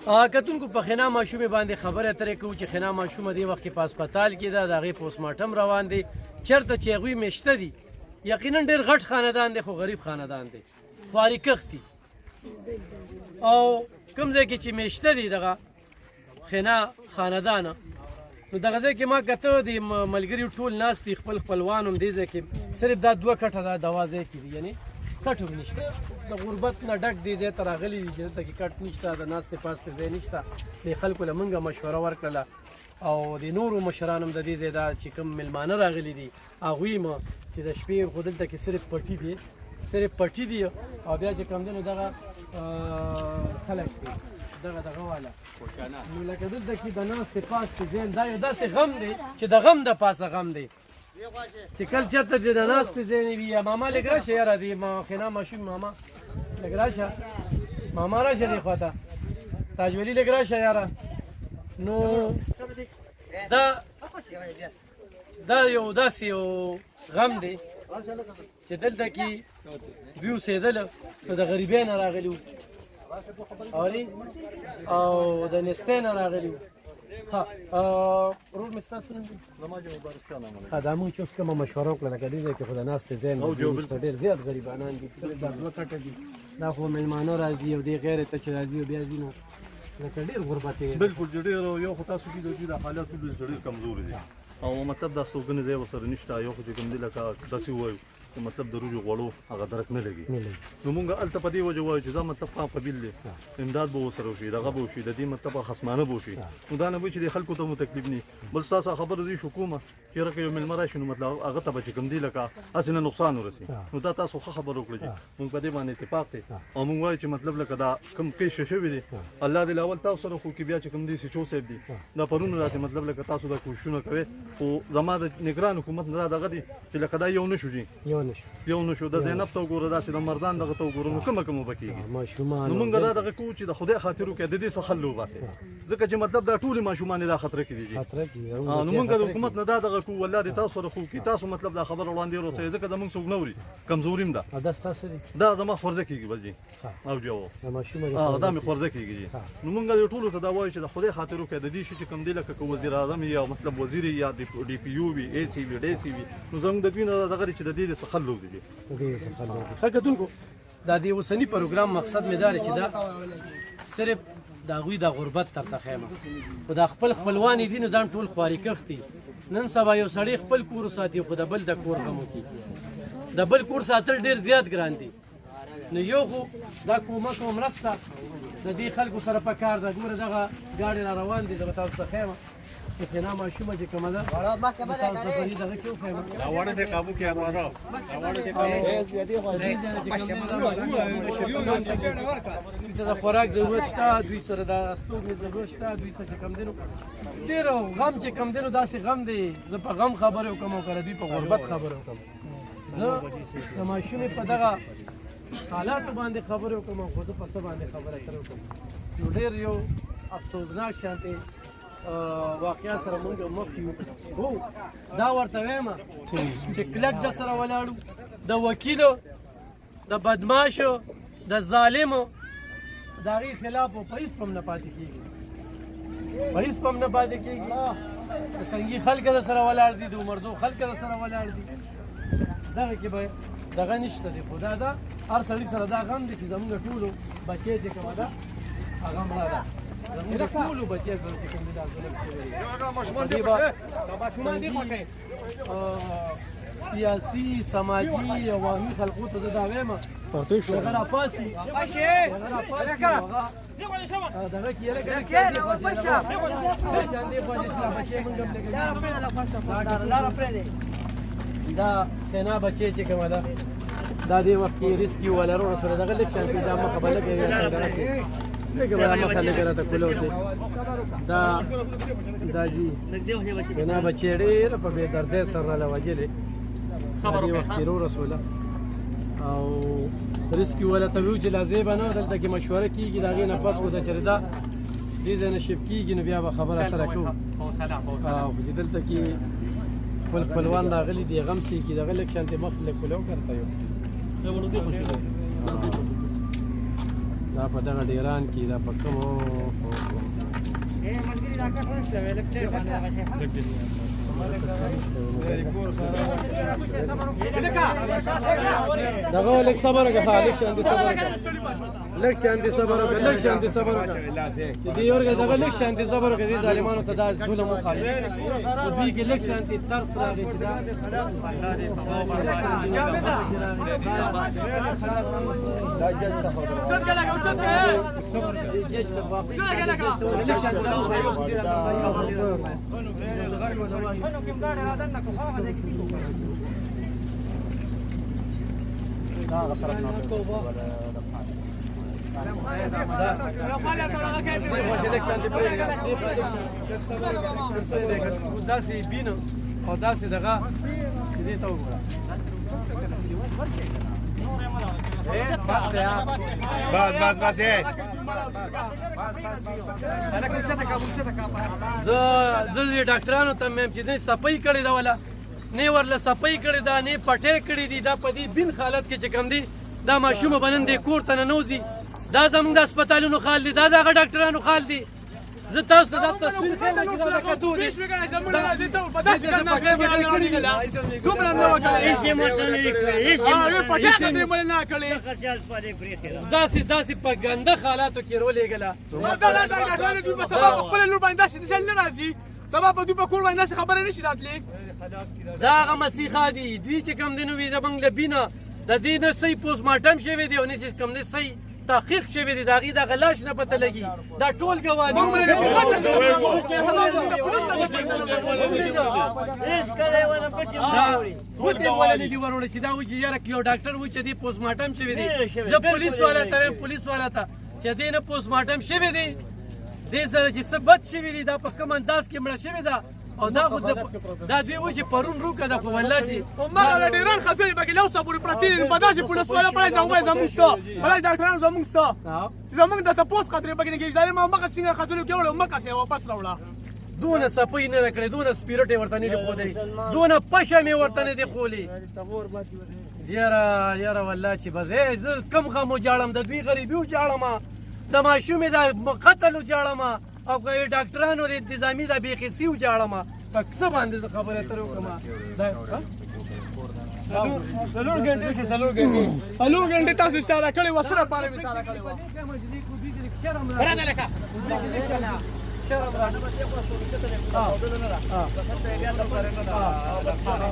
کتونکو په خنا ماشومې باندې خبره اترې کوو چې خنا ماشومه دې وخت کې په هسپتال کې ده، د هغې پوسټ مارټم روان دی. چېرته چې هغوی میشته دي، یقینا ډېر غټ خاندان دی خو غریب خاندان دی، خواري کښت دي. او کوم ځای کې چې میشته دي دغه خنا خاندانه، نو دغه ځای کې ما کته د ملګري ټول ناست دي، خپل خپلوان هم دې ځای کې صرف دا 2 کټه دا دوا ځای کې دي، یعنې کټ هم نشته. د غربت نه ډک دې ځای ته راغلي دي چې دلته کې کټ نشته، د ناستې پاستې ځای نشته. دې خلکو له موږ مشوره ورکړله او د نورو مشران هم د دې ځای دا چې کوم مېلمانه راغلي دي هغوی م چې د شپې خو دلته کې صرف پټي دي، صرف پټي دي. او بیا چې کوم دی نو دغه خلک دي دغه والا نو لکه دلته کې د ناستې پاستې ځای دا یو داسې غم دی چې د غم د پاسه غم دی چې کله چېرته دې د ناستې ځای نه وي. یا ماما لږ راشه یاره دې خنا ماشوم ماما لږ راشه، ماما راشه دې خوا ته، تاجولي لږ راشه یاره. نو دا یو داسې یو غم دی چې دلته کې دوی اوسېدله نو د غریبۍ نه راغلي وو اورې او د نېستۍ نه راغلي وو. ورور مې ستاسو نوم دی؟ دا موږ چې اوس کومه مشوره وکړه لکه دې ځای کې خو د ناستې ځای نه ډېر زیات غریبانان دي، صرف دا 2 کټه دي. دا خو مېلمانه راځي او دې غیر ته چې راځي او بیا ځي نو لکه ډېر غربت دی. بالکل ډېر یو خو تاسو کې د دوی د حالات ډېر کمزوري دي او مطلب دا ستوګنې ځای ورسره نشته. یو خو چې کوم دی لکه داسې ووایو مطلب د روجو غوړو هغه درک نه لګي. نو مونږ هلته په دې وجه وایو چې دا مطلب قام قبیل دی، امداد به ورسره وشي، دغه به وشي، د دې مطلب خصمانه به وشي. نو دا نه وایي چې د خلکو ته مو تکلیف نه وي. بل ستاسو خبره زه شکومه چېرې که یو مېلمه راشي نو مطلب هغه ته به چې کوم دی لکه هسې نه نقصان ورسي. نو دا تاسو ښه خبره وکړه چې مونږ په دې باندې اتفاق دی او مونږ وایو چې مطلب لکه دا کوم کیس شوي دي الله دې اول تاسو سره خو کې بیا چې کوم دی سچو صاحب دي دا پرونه داسې مطلب لکه تاسو دا کوششونه کوئ خو زما د نګران حکومت نه دغه دی چې لکه دا یو نه شو جي یو نه شو د زینب ته وګوره داسې د مردان دغه ته وګوره نو کومه به کېږي. نو مونږ دا دغه کوو چې د خدای خاطر وکړو د دې څخه حل وباسئ ځکه چې مطلب دا ټولې ماشومان دا خطره کې دي. نو مونږ د حکومت نه دا دغه کوو والله دې تاسو سره خو کې تاسو مطلب دا خبره وړاندې ورسوئ ځکه زموږ څوک نه اوري، کمزوري م ده. دا زما خورزه کېږي بل جي او جواب دا مې خورزه کېږي جي. نو مونږ دې ټولو ته دا وایو چې د خدای خاطر وکړئ د دې شي چې کوم دی لکه که وزیر اعظم یا مطلب وزیر یا ډي پي یو وي اے سی وي ډي سی وي نو زموږ د دوی نه دغه چې د دې څخه حل وکړي. ښه کتونکو دا د اوسني پروګرام مقصد مې دا دی چې دا صرف د هغوی د غربت درته ښیم خو دا خپل خپلوان دي نو دا ټول خواري کښت دي. نن سبا یو سړی خپل کور ساتي خو د بل د کور غم وکړي. د بل کور ساتل ډېر زیات ګران دي. نو یو خو دا کومک او مرسته د دې خلکو سره په کار ده. ګوره دغه ګاډي را روان دي زه به تاسو ته ښیم چې خنا ماشومه چې کومه ده تاسو ته په دې دغه کې وښیم دا واړه دې قابو کې امره دا واړه دې قابو د خوراک ضرورت شته، دوی سره د استوګنې ضرورت شته، دوی سره چې کوم دی نو ډېر غم چې کوم دی نو داسې غم دی. زه په غم خبرې وکړم او که دوی په غربت خبرې وکړم. زه د ماشومې په دغه حالاتو باندې خبرې وکړم او خو زه په څه باندې خبرې اترې وکړم. نو ډېر یو افسوسناک شانتې واقعیا سره مونږ مخ یو. هو دا ورته وایم چې کلک د سره ولاړو د وکیلو د بدماشو د ظالمو د هغې خلاف په هېڅ هم نه پاتې کېږي، په هېڅ هم نه پاتې کېږي. د سنګي خلک د سره ولاړ دي، د عمرزو خلک د سره ولاړ دي. دغه کې به دغه نشته دی خو دا ده هر سړي سره دا غم دی چې زموږ ټولو بچی چې کومه ده هغه مړه ده. زموږ ټولو بچی سره چې کوم دی دا ظلم شوی دی. سیاسي سماجي عوامي خلقو ته زه دا وایم هغه راپاسي دغه کې دا خنا بچی چې کومه ده دا دې وخت کې ریسکیو والا ورو سره دغه لږ شانتې دا مخه به لږ لږ به مخه لږ راته کولوتی دا جي خنا بچی ډېره په بې دردۍ سره راله وجلې دې وخت کې رو رسوله او ریسکیو والا ته ویو چې لازم به نه دلته کې مشوره کېږي د هغې نه پس خو ده چېرې دا دې ځای نه شف کېږي نو بیا به خبره اتره کوو. خو چې دلته کې خپل خپلوان راغلي دي غم سي کې دغه لږ شانتې مخ لږ کولو کرته یو دا په دغه ډیران کې دا په کومو دغه لږ صبر وکړه لږ شانتي صبر وکړه لږ شانتي صبر وکړه لږ شانتي صبر وکړه دې ورګه دغه لږ شانتي صبر وکړه دې ظالمانو ته دا ظلم وکړي دې کې لږ شانتي ترس راغی چې دا جج ته صد کله کوم صد کله جج ته واپس صد کله لږ شانتي داسې بینو او داسې دغه چې دې ته وګوره بس زه ډاکټرانو ته مې چې صفائی کړې ده ولا نه ورله صفائی کړې ده نه پټې کړې دي دا په دې بین حالت کې چې کوم دي دا ماشومه بنن دې کور ته ننوځي دا زموږ د هسپتالونو خال دي دا دغه ډاکټرانو خال دي زه تاسو ته دا تصویر ښیم چې دا کتو دي داسې په ګنده حالاتو کې رولېږله سبا په دوی په کور باندې خبره نشي راتلی دا هغه مسیحا دي دوی چې کوم دي نو وي زموږ له بینه د دې نه صحیح پوسټ مارټم شوی دی او نه چې کوم دی صحیح تحقیق شوی دی د هغې دغه لاش نه پته لګي دا ټول ګواه دي ګوتې وله نه دي وروړی چې دا وایي چې یاره یو ډاکټر وایي چې دې پوسټ مارټم شوی دی زه پولیس والا ته وایم پولیس والا ته چې دې نه پوسټ مارټم شوی دی دې سره چې څه بد شوي دي دا په کوم انداز کې مړه شوې ده او دا خو دا دوی وایي چې پرون روکه ده خو والله چې هماغه د ډېران خبرې پکې لو صبر پرتې دي په داسې پولیس والا پړای زموږ شته پړای ډاکټرانو زموږ شته زموږ د تپوس خاطرې پکې نه کېږي دا ما هماغه څنګه خبرې کې وړه هماغه څه واپس راوړه دونه صفائی نه راکړې دونه سپیرټ یې ورته نه دي ښودلي دونه پشه مې ورته نه دي ښولي یاره والله چې بس زه کم غم وجاړم د دوی غریبي وجاړم د ماشومې د قتل وجاړم او که ډاکټرانو د انتظامي د بېخیسي وجاړم په څه باندې زه خبرې اترې وکړم څلور ګنټې تاسو اشاره کړې وه سره پاره مې اشاره کړې وه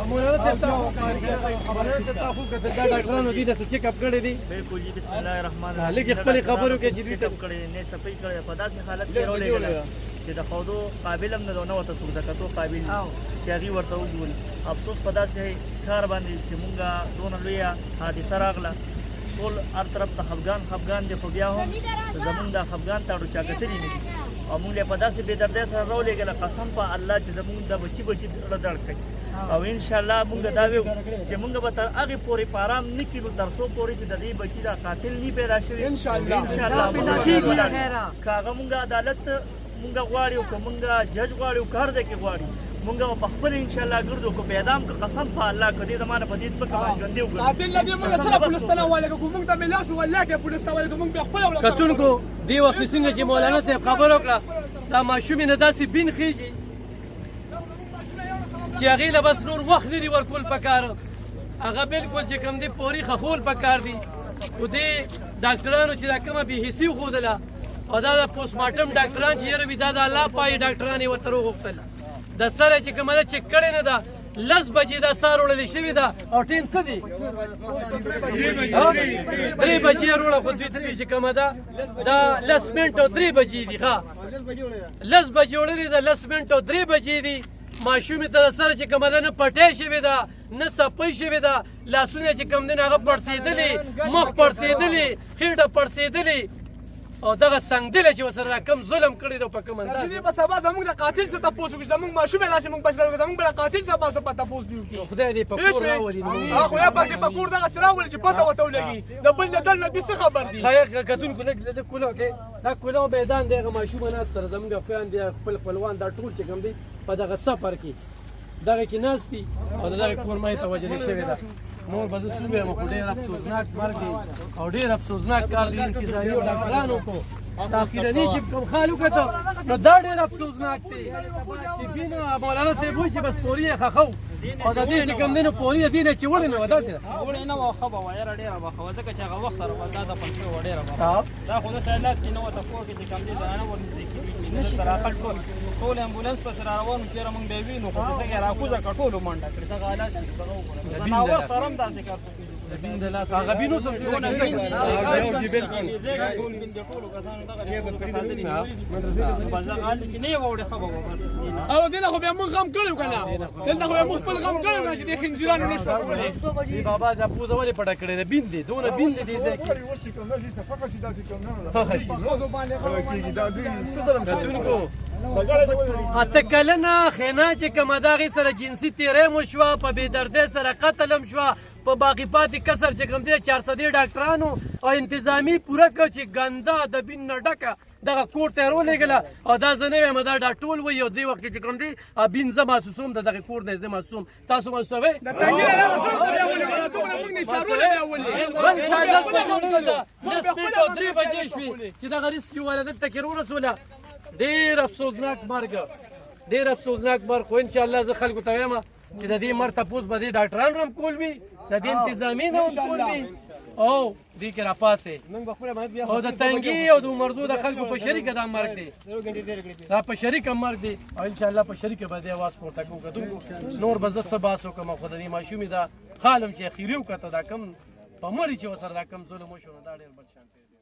مولانا صاحب تاسو کته دا ډاکټرانو دي د چیک اپ کړی دي بالکل جی بسم الله الرحمن الرحیم لکه خپل خبرو کې چې دې ټپ کړی نه صفای کړی په داسې حالت کې راولېږل چې د خودو قابل هم نه وته څوک د کتو قابل چې هغه ورته وګول افسوس په داسې کار باندې چې مونږه دونه لویه حادثه راغله ټول هر طرف ته خفګان دي خو بیا هم زمونږ د خفګان ته اړو چا کتلي نه دي او مونږ په داسې بې دردۍ سره راولېږله قسم په الله چې زمونږ د بچي زړه درد کوي او انشاءالله مونږ دا ویو چې مونږ به تر هغې پورې په ارام نه کېږو تر څو پورې چې د دې بچي دا قاتل نه پیدا شوي انشاءالله که هغه مونږ عدالت مونږ غواړي او که مونږ جج غواړي او که هر ځای کې غواړي مونږ په خپل انشاءالله ګرځو کو پیدام که قسم په الله که دې زمانه په دې پکې باندې ژوندي وګرځو قاتل نه دې مونږ سره پولیس ته نه والګو مونږ ته ملا شو والله کې پولیس ته والګو مونږ خپل ولا کتونکو دی وخت څنګه چې مولانا صاحب خبر وکړه دا ماشومې نه داسې بین خېږي چې هغې له بس نور وخت نه دي ورکول پکار هغه بالکل چې کوم دی پوري خخول پکار دي خو دې ډاکټرانو چې دا کومه بېحسي وښودله او دا د پوسټ مارټم ډاکټران چې یاره وي دا د الله پایې ډاکټران یې ورته روغوښتل د سره چې کومه ده چک کړې نه ده 10 بجې دا سار وړلې شوې ده او ټیم څه دی 3 بجې وروړه خو دوی چې کومه ده دا 10 منټ او 3 بجې دي ښه 10 بجې وړلې ده 10 منټ او 3 بجې دي ماشومې ته د سره چې کومه ده نه پټۍ شوې ده نه صفۍ شوې ده لاسونه چې کوم دی نه هغه پړسېدلي مخ پړسېدلي خېټه پړسېدلي او دغه سنګدله چې ورسره کم ظلم کړی دی په کوم انداز به سبا زموږ د قاتل څه تپوس وکړي زموږ ماشومې راشي موږ بچ زموږ بل قاتل سبا څه په تپوس دی وکړي خدای دې په کور راولي خو یا په کور دغه سره راولي چې پته ورته ولګي د بل نه دل نه څه خبر دي خیر کتونکو لږ د کولو کې دا کولو میدان دی هغه ماشومه ناست سره زموږ خویان دي خپلوان دا ټول چې کوم دي په دغه سفر کې دغه کې ناست دي او دغه کورمای ته وجلې شوې ده نور به زه څه ووایم، خو ډېر افسوسناک مرګ دی او ډېر افسوسناک کار دی انتظامي او ډاکټرانو کو دا اخیرني چې کوم حال وکړه نو دا ډېر افسوسناک دی چې بینه مولانا صاحب وایي چې بس پوري یې ښخو او د دې چې کوم دی نو پوري د دې نه چې وړې نه وه داسې ده وړې نه وه ښه به وه یاره ډېره به ښه وه ځکه چې هغه وخت سره به دا دفن شوې وه ډېره به دا خو داسې حالات چې نه ورته کور کې چې کوم دی زنانه ورنږدې کېږي چې دلته راخټ ټول امبولانس پسې را روان وو چېرې موږ بیا وینو خو دغه یې راکوزه کړه ټولو منډه کړې دغه حالات چې دغه وګوره زناور سره هم داسې کار کوي د بین د لاس هغه بین اوس هم ټولو کسانو دغه بس دغه حال چې نه یې وړې ښه به وه بس او دلته خو بیا موږ غم کړی که نه دلته خو بیا موږ خپل غم کړی که چې د خنزیرانو نه شو کولی دی بابا دا پوزه ولې پټه کړې ده بین دی دونه بین دی دې ځای کې اته کلنه خینا چې کومه د هغې سره جنسي تېری مو شوه په بېدردۍ سره قتل هم شوه په باقي پاتې کسر چې کوم دی 400 ډاکټرانو او انتظامي پوره کړه چې ګنده د بین نه ډکه دغه کور ته یې راولېږله او دا زه نه یم دا ټول وایي او دې وخت کې چې کوم دی بین زه محسوسوم د دغې کور نه زه محسوسوم تاسو محسوسوئ لس منټ او 3 بجې شوې چې دغه ریسکي والا دلته کې راورسوله ډېر افسوسناک مرګ ډېر افسوسناک مرګ خو انشاءالله زه خلکو ته وایم چې د دې مرګ تپوس به دې ډاکټرانو هم کول وي د دې انتظامي نه هم کول وي او دې کې راپاسې او د تنګي او د مرزو د خلکو په شریکه دا مرګ دی دا په شریکه مرګ دی او انشاءالله په شریکه به دې اواز پورته کوو کتونکو نور به زه څه باس وکړم خو د دې ماشومې دا حال هم چې اخري وکړه دا کم په مړي چې ورسره دا کم ظلم وشو نو دا ډېر بد شانتې دی